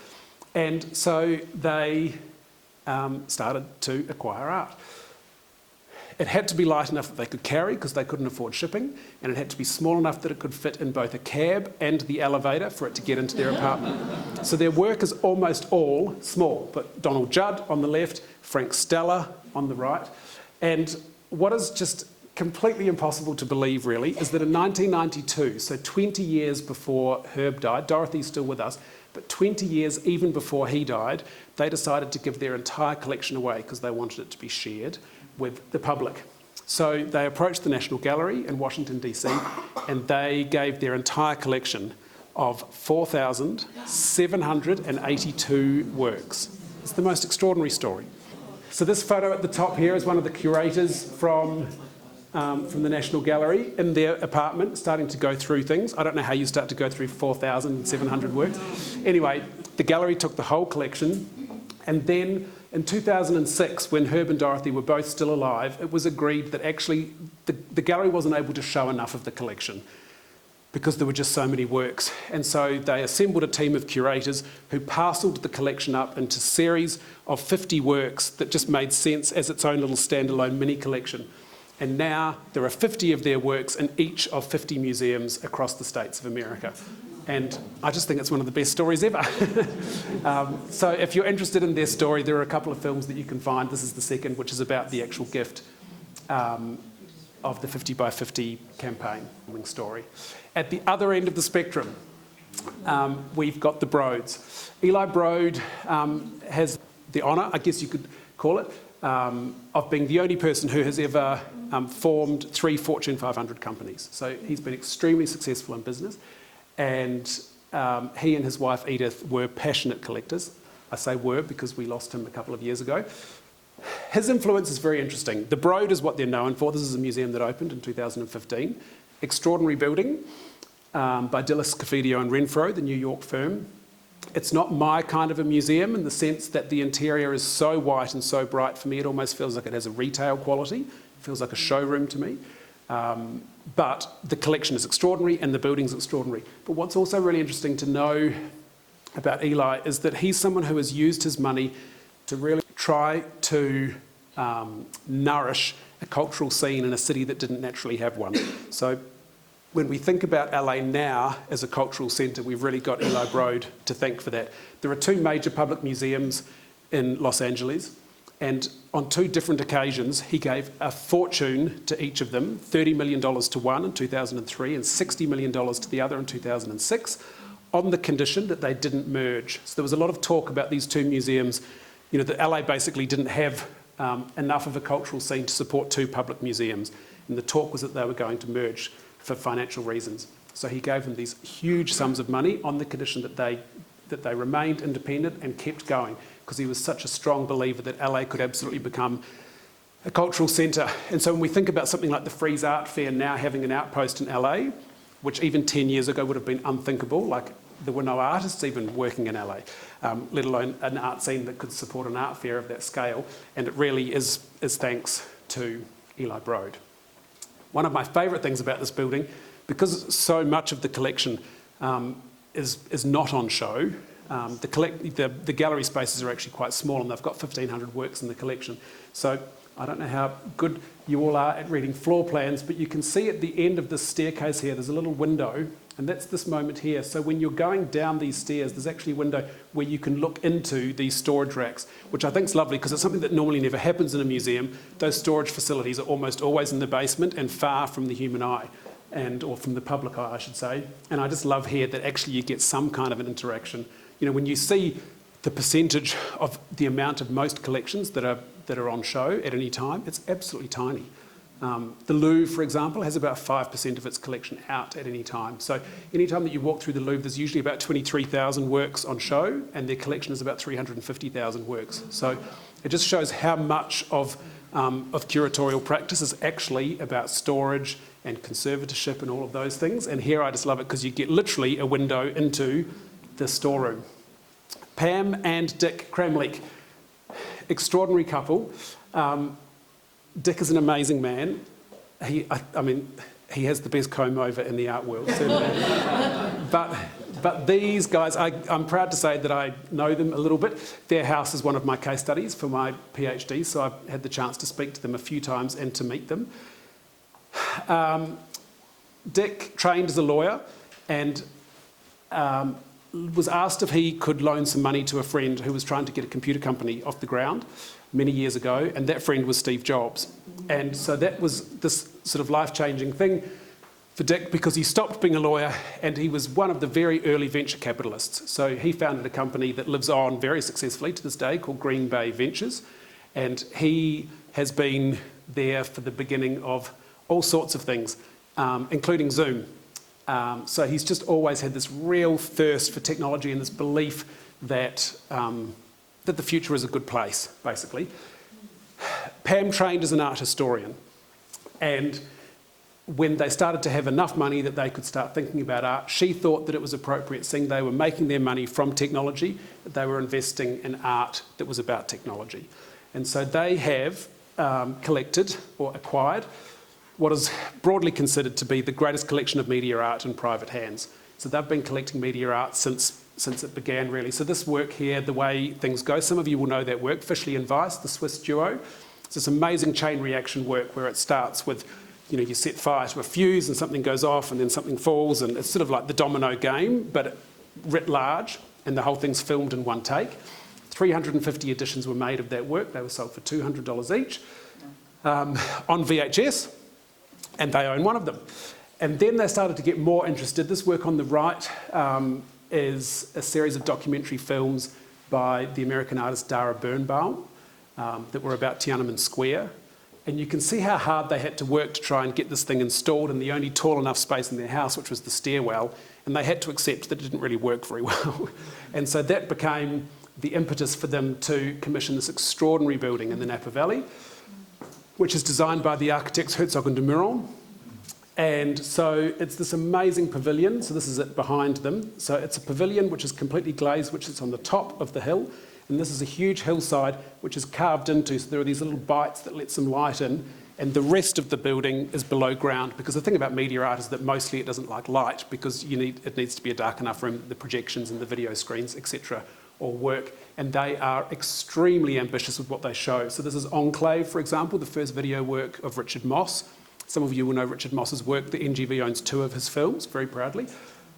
And so they started to acquire art. It had to be light enough that they could carry because they couldn't afford shipping, and it had to be small enough that it could fit in both a cab and the elevator for it to get into their apartment. So their work is almost all small, but Donald Judd on the left, Frank Stella on the right. And what is just completely impossible to believe, really, is that in 1992, so 20 years before Herb died, Dorothy's still with us, but 20 years even before he died, they decided to give their entire collection away because they wanted it to be shared with the public. So they approached the National Gallery in Washington, DC, and they gave their entire collection of 4,782 works. It's the most extraordinary story. So this photo at the top here is one of the curators from the National Gallery in their apartment, starting to go through things. I don't know how you start to go through 4,700 works. Anyway, the gallery took the whole collection, and then in 2006, when Herb and Dorothy were both still alive, it was agreed that actually the gallery wasn't able to show enough of the collection because there were just so many works. And so they assembled a team of curators who parcelled the collection up into a series of 50 works that just made sense as its own little standalone mini collection. And now there are 50 of their works in each of 50 museums across the states of America. And I just think it's one of the best stories ever. So if you're interested in their story, there are a couple of films that you can find. This is the second, which is about the actual gift of the 50 by 50 campaign story. At the other end of the spectrum, we've got the Broads. Eli Broad has the honour, I guess you could call it, of being the only person who has ever formed 3 Fortune 500 companies. So he's been extremely successful in business. And he and his wife Edith were passionate collectors. I say were because we lost him a couple of years ago. His influence is very interesting. The Broad is what they're known for. This is a museum that opened in 2015. Extraordinary building by Dillis, Cafidio and Renfro, the New York firm. It's not my kind of a museum in the sense that the interior is so white and so bright. For me, it almost feels like it has a retail quality. It feels like a showroom to me. But the collection is extraordinary and the building's extraordinary. But what's also really interesting to know about Eli is that he's someone who has used his money to really try to nourish a cultural scene in a city that didn't naturally have one. So when we think about LA now as a cultural centre, we've really got Eli Broad to thank for that. There are 2 major public museums in Los Angeles. And on 2 different occasions, he gave a fortune to each of them, $30 million to one in 2003 and $60 million to the other in 2006, on the condition that they didn't merge. So there was a lot of talk about these 2 museums, that LA basically didn't have enough of a cultural scene to support 2 public museums. And the talk was that they were going to merge for financial reasons. So he gave them these huge sums of money on the condition that they remained independent and kept going, because he was such a strong believer that LA could absolutely become a cultural centre. And so when we think about something like the Frieze Art Fair now having an outpost in LA, which even 10 years ago would have been unthinkable, like there were no artists even working in LA, let alone an art scene that could support an art fair of that scale. And it really is thanks to Eli Broad. One of my favourite things about this building, because so much of the collection is not on show, the gallery spaces are actually quite small, and they've got 1,500 works in the collection. So I don't know how good you all are at reading floor plans, but you can see at the end of this staircase here, there's a little window, and that's this moment here. So when you're going down these stairs, there's actually a window where you can look into these storage racks, which I think is lovely because it's something that normally never happens in a museum. Those storage facilities are almost always in the basement and far from the human eye, or from the public eye, I should say. And I just love here that actually you get some kind of an interaction. You know, when you see the percentage of the amount of most collections that are on show at any time, it's absolutely tiny. The Louvre, for example, has about 5% of its collection out at any time. So any time that you walk through the Louvre, there's usually about 23,000 works on show, and their collection is about 350,000 works. So it just shows how much of curatorial practice is actually about storage and conservatorship and all of those things. And here I just love it because you get literally a window into the storeroom. Pam and Dick Kramlik, extraordinary couple. Dick is an amazing man. I mean, he has the best comb over in the art world, certainly. But these guys, I'm proud to say that I know them a little bit. Their house is one of my case studies for my PhD, so I've had the chance to speak to them a few times and to meet them. Dick trained as a lawyer and was asked if he could loan some money to a friend who was trying to get a computer company off the ground many years ago, and that friend was Steve Jobs. And so that was this sort of life-changing thing for Dick because he stopped being a lawyer and he was one of the very early venture capitalists. So he founded a company that lives on very successfully to this day called Green Bay Ventures, and he has been there for the beginning of all sorts of things, including Zoom. So he's just always had this real thirst for technology and this belief that the future is a good place, basically. Pam trained as an art historian, and when they started to have enough money that they could start thinking about art, she thought that it was appropriate, seeing they were making their money from technology, that they were investing in art that was about technology. And so they have collected or acquired what is broadly considered to be the greatest collection of media art in private hands. So they've been collecting media art since it began, really. So this work here, the way things go, some of you will know that work, Fishley and Weiss, the Swiss duo. It's this amazing chain reaction work where it starts with, you know, you set fire to a fuse and something goes off and then something falls, and it's sort of like the domino game, but writ large, and the whole thing's filmed in one take. 350 editions were made of that work. They were sold for $200 each on VHS, and they own one of them. And then they started to get more interested. This work on the right is a series of documentary films by the American artist Dara Birnbaum that were about Tiananmen Square. And you can see how hard they had to work to try and get this thing installed in the only tall enough space in their house, which was the stairwell. And they had to accept that it didn't really work very well. And so that became the impetus for them to commission this extraordinary building in the Napa Valley, which is designed by the architects Herzog and de Meuron. And so it's this amazing pavilion. So this is it behind them. So it's a pavilion which is completely glazed, which is on the top of the hill. And this is a huge hillside which is carved into. So there are these little bites that let some light in. And the rest of the building is below ground. Because the thing about media art is that mostly it doesn't like light because it needs to be a dark enough room, the projections and the video screens, etc., all work. And they are extremely ambitious with what they show. So this is Enclave, for example, the first video work of Richard Moss. Some of you will know Richard Moss's work. The NGV owns 2 of his films, very proudly.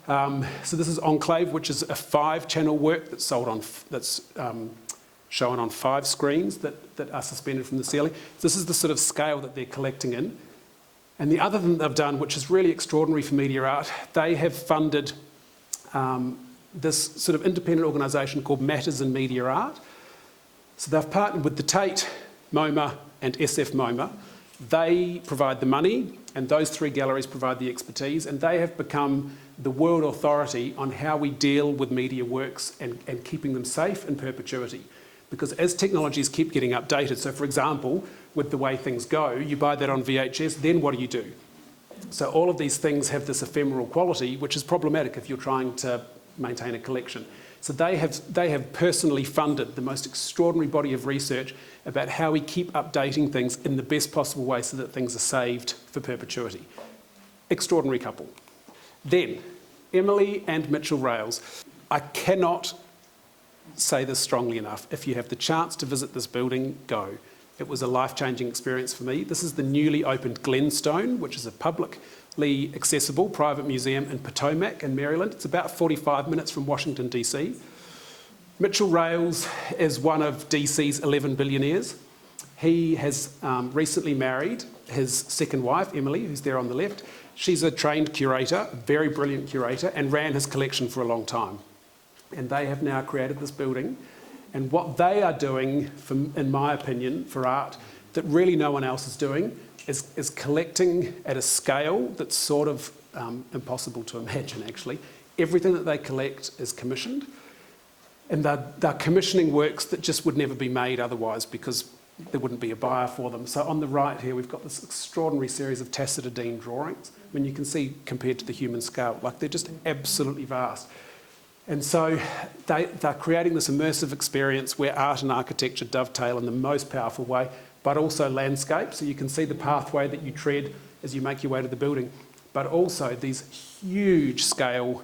So this is Enclave, which is a 5-channel work that's shown on 5 screens that are suspended from the ceiling. This is the sort of scale that they're collecting in. And the other thing they've done, which is really extraordinary for media art, they have funded this sort of independent organisation called Matters in Media Art. So they've partnered with the Tate, MoMA and SF MoMA. They provide the money, and those 3 galleries provide the expertise, and they have become the world authority on how we deal with media works and keeping them safe in perpetuity. Because as technologies keep getting updated, so for example, with the way things go, you buy that on VHS, then what do? So all of these things have this ephemeral quality, which is problematic if you're trying to maintain a collection. So they have personally funded the most extraordinary body of research about how we keep updating things in the best possible way so that things are saved for perpetuity. Extraordinary couple. Then, Emily and Mitchell Rales. I cannot say this strongly enough. If you have the chance to visit this building, go. It was a life-changing experience for me. This is the newly opened Glenstone, which is a publicly accessible private museum in Potomac in Maryland. It's about 45 minutes from Washington, DC. Mitchell Rales is one of DC's 11 billionaires. He has recently married his second wife, Emily, who's there on the left. She's a trained curator, a very brilliant curator, and ran his collection for a long time. And they have now created this building. And what they are doing, in my opinion, for art, that really no one else is doing, is collecting at a scale that's sort of impossible to imagine, actually. Everything that they collect is commissioned. And they're commissioning works that just would never be made otherwise because there wouldn't be a buyer for them. So on the right here, we've got this extraordinary series of Tacitidine drawings. I mean, you can see compared to the human scale, like they're just absolutely vast. And so they're creating this immersive experience where art and architecture dovetail in the most powerful way, but also landscape. So you can see the pathway that you tread as you make your way to the building, but also these huge scale,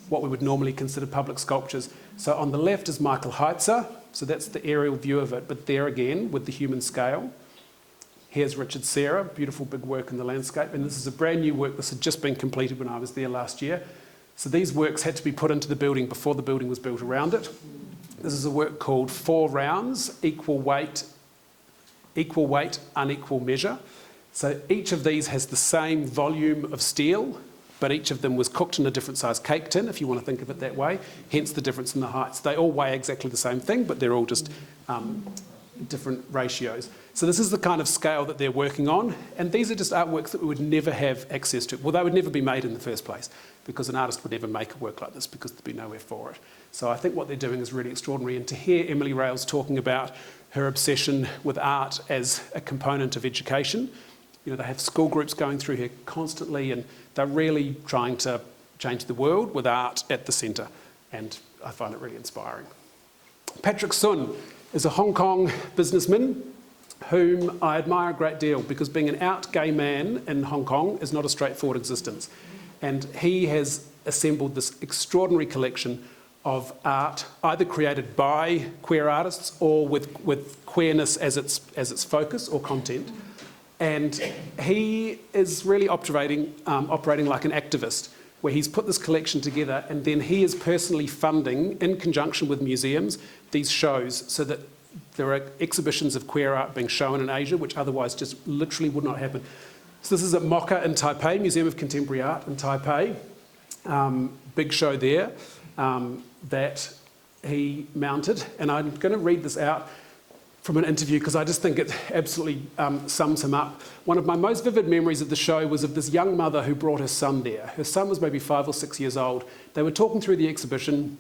what we would normally consider public sculptures. So on the left is Michael Heitzer. So that's the aerial view of it, but there again with the human scale. Here's Richard Serra, beautiful big work in the landscape. And this is a brand new work. This had just been completed when I was there last year. So these works had to be put into the building before the building was built around it. This is a work called 4 Rounds, Equal Weight, Unequal Measure. So each of these has the same volume of steel, but each of them was cooked in a different size cake tin, if you want to think of it that way, hence the difference in the heights. They all weigh exactly the same thing, but they're all just different ratios. So this is the kind of scale that they're working on, and these are just artworks that we would never have access to. Well, they would never be made in the first place, because an artist would never make a work like this because there'd be nowhere for it. So I think what they're doing is really extraordinary, and to hear Emily Rales talking about her obsession with art as a component of education, you know, they have school groups going through here constantly, and they're really trying to change the world with art at the centre, and I find it really inspiring. Patrick Sun is a Hong Kong businessman whom I admire a great deal, because being an out gay man in Hong Kong is not a straightforward existence. And he has assembled this extraordinary collection of art, either created by queer artists or with queerness as its focus or content. And he is really operating like an activist, where he's put this collection together, and then he is personally funding, in conjunction with museums, these shows, so that there are exhibitions of queer art being shown in Asia, which otherwise just literally would not happen. So this is at MOCA in Taipei, Museum of Contemporary Art in Taipei. Big show there that he mounted. And I'm going to read this out from an interview because I just think it absolutely sums him up. One of my most vivid memories of the show was of this young mother who brought her son there. Her son was maybe 5 or 6 years old. They were walking through the exhibition.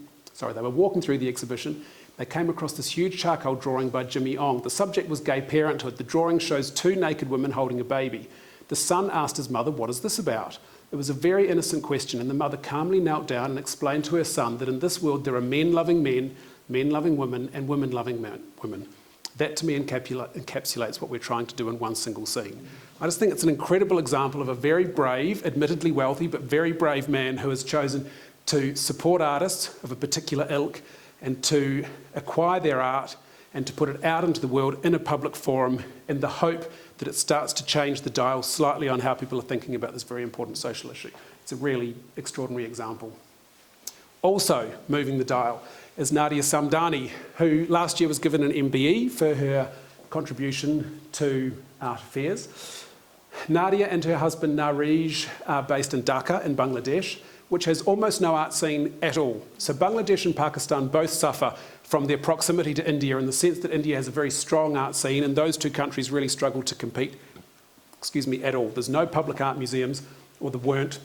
They came across this huge charcoal drawing by Jimmy Ong. The subject was gay parenthood. The drawing shows 2 naked women holding a baby. The son asked his mother, "What is this about?" It was a very innocent question, and the mother calmly knelt down and explained to her son that in this world there are men loving men, men loving women, and women loving women. That to me encapsulates what we're trying to do in one single scene. I just think it's an incredible example of a very brave, admittedly wealthy, but very brave man who has chosen to support artists of a particular ilk and to acquire their art and to put it out into the world in a public forum in the hope that it starts to change the dial slightly on how people are thinking about this very important social issue. It's a really extraordinary example. Also moving the dial is Nadia Samdani, who last year was given an MBE for her contribution to art affairs. Nadia and her husband Nareej are based in Dhaka in Bangladesh, which has almost no art scene at all. So Bangladesh and Pakistan both suffer from their proximity to India in the sense that India has a very strong art scene, and those two countries really struggle to compete, at all. There's no public art museums, or there weren't,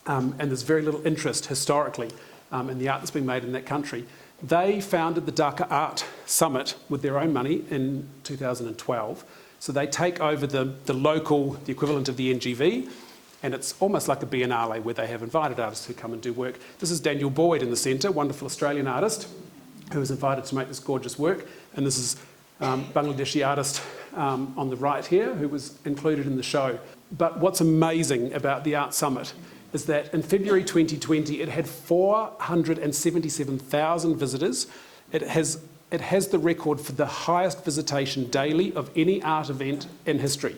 and there's very little interest historically in the art that's been made in that country. They founded the Dhaka Art summit with their own money in 2012. So they take over the equivalent of the NGV, and it's almost like a biennale where they have invited artists who come and do work. This is Daniel Boyd in the centre, wonderful Australian artist who was invited to make this gorgeous work. And this is Bangladeshi artist on the right here who was included in the show. But what's amazing about the Art Summit is that in February 2020 it had 477,000 visitors. It has the record for the highest visitation daily of any art event in history.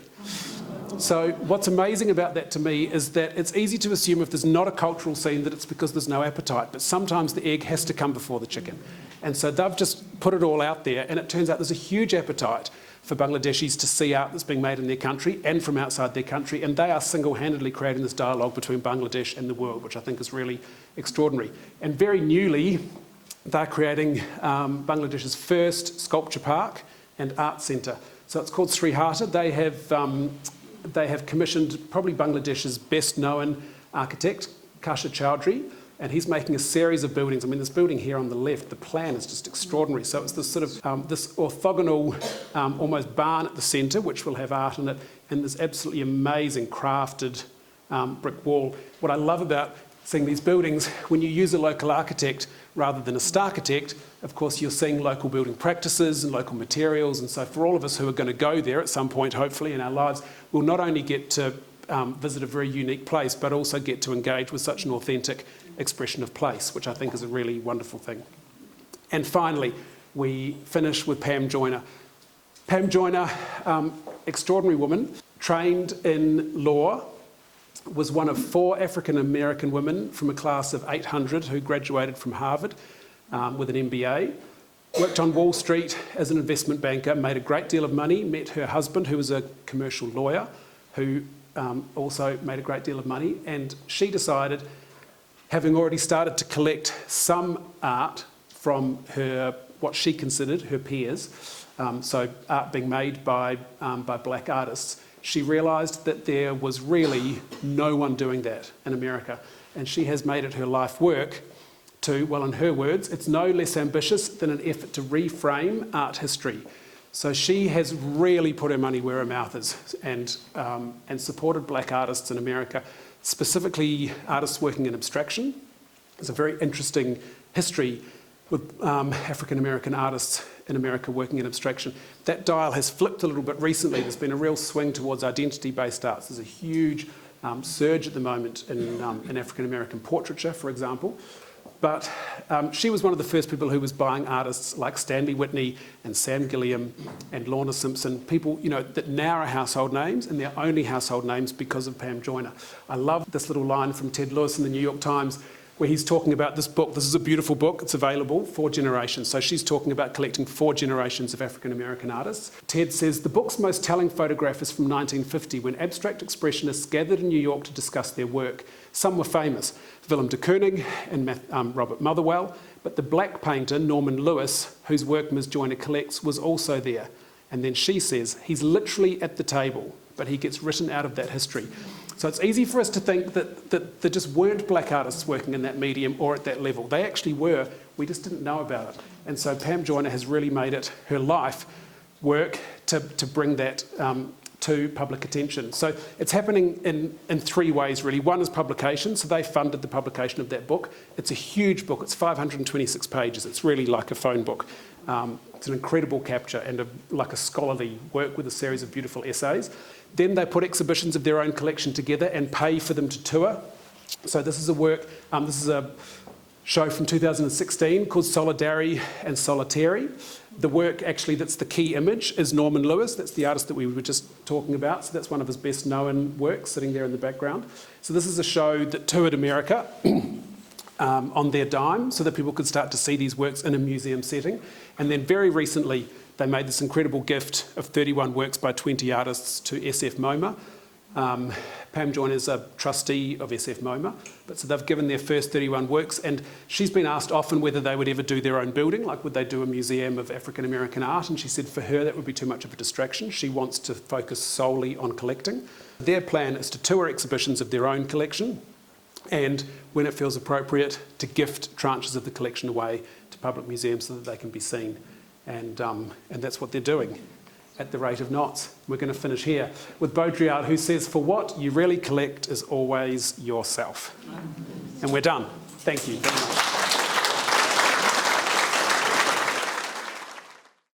So what's amazing about that to me is that it's easy to assume if there's not a cultural scene that it's because there's no appetite, but sometimes the egg has to come before the chicken. And so they've just put it all out there, and it turns out there's a huge appetite for Bangladeshis to see art that's being made in their country and from outside their country, and they are single-handedly creating this dialogue between Bangladesh and the world, which I think is really extraordinary. And very newly, they're creating Bangladesh's first sculpture park and art centre. So it's called Sri Hata. They have commissioned probably Bangladesh's best-known architect, Kasha Chowdhury, and he's making a series of buildings. I mean, this building here on the left, the plan is just extraordinary. So it's this sort of this orthogonal, almost barn at the centre, which will have art in it, and this absolutely amazing crafted brick wall. What I love about seeing these buildings, when you use a local architect rather than a starchitect, of course you're seeing local building practices and local materials, and so for all of us who are going to go there at some point, hopefully in our lives, we'll not only get to visit a very unique place, but also get to engage with such an authentic expression of place, which I think is a really wonderful thing. And finally, we finish with Pam Joyner. Pam Joyner, extraordinary woman, trained in law, was one of 4 African-American women from a class of 800 who graduated from Harvard with an MBA, worked on Wall Street as an investment banker, made a great deal of money, met her husband who was a commercial lawyer who also made a great deal of money, and she decided, having already started to collect some art from what she considered her peers, so art being made by black artists, she realised that there was really no one doing that in America. And she has made it her life work to, well, in her words, it's no less ambitious than an effort to reframe art history. So she has really put her money where her mouth is and supported black artists in America, specifically artists working in abstraction. There's a very interesting history with African-American artists in America working in abstraction. That dial has flipped a little bit recently. There's been a real swing towards identity-based arts. There's a huge surge at the moment in African-American portraiture, for example. But she was one of the first people who was buying artists like Stanley Whitney and Sam Gilliam and Lorna Simpson, people that now are household names, and they're only household names because of Pam Joyner. I love this little line from Ted Lewis in the New York Times where he's talking about this book. This is a beautiful book. It's available, 4 generations. So she's talking about collecting 4 generations of African-American artists. Ted says, the book's most telling photograph is from 1950 when abstract expressionists gathered in New York to discuss their work. Some were famous, Willem de Kooning and Robert Motherwell, but the black painter, Norman Lewis, whose work Ms. Joyner collects, was also there. And then she says, he's literally at the table, but he gets written out of that history. So it's easy for us to think that there just weren't black artists working in that medium or at that level. They actually were, we just didn't know about it. And so Pam Joyner has really made it her life work to bring that to public attention. So it's happening in 3 ways, really. One is publication, so they funded the publication of that book. It's a huge book, it's 526 pages. It's really like a phone book. It's an incredible capture and like a scholarly work with a series of beautiful essays. Then they put exhibitions of their own collection together and pay for them to tour. So this is a work, this is a show from 2016 called Solidary and Solitary. The work actually that's the key image is Norman Lewis. That's the artist that we were just talking about. So that's one of his best known works sitting there in the background. So this is a show that toured America on their dime so that people could start to see these works in a museum setting. And then very recently, they made this incredible gift of 31 works by 20 artists to SF MoMA. Pam Joyner is a trustee of SF MoMA, but so they've given their first 31 works, and she's been asked often whether they would ever do their own building, like would they do a museum of African American art, and she said for her that would be too much of a distraction. She wants to focus solely on collecting. Their plan is to tour exhibitions of their own collection, and when it feels appropriate, to gift tranches of the collection away to public museums so that they can be seen And that's what they're doing at the rate of knots. We're going to finish here with Baudrillard, who says, "For what you really collect is always yourself." And we're done. Thank you very much.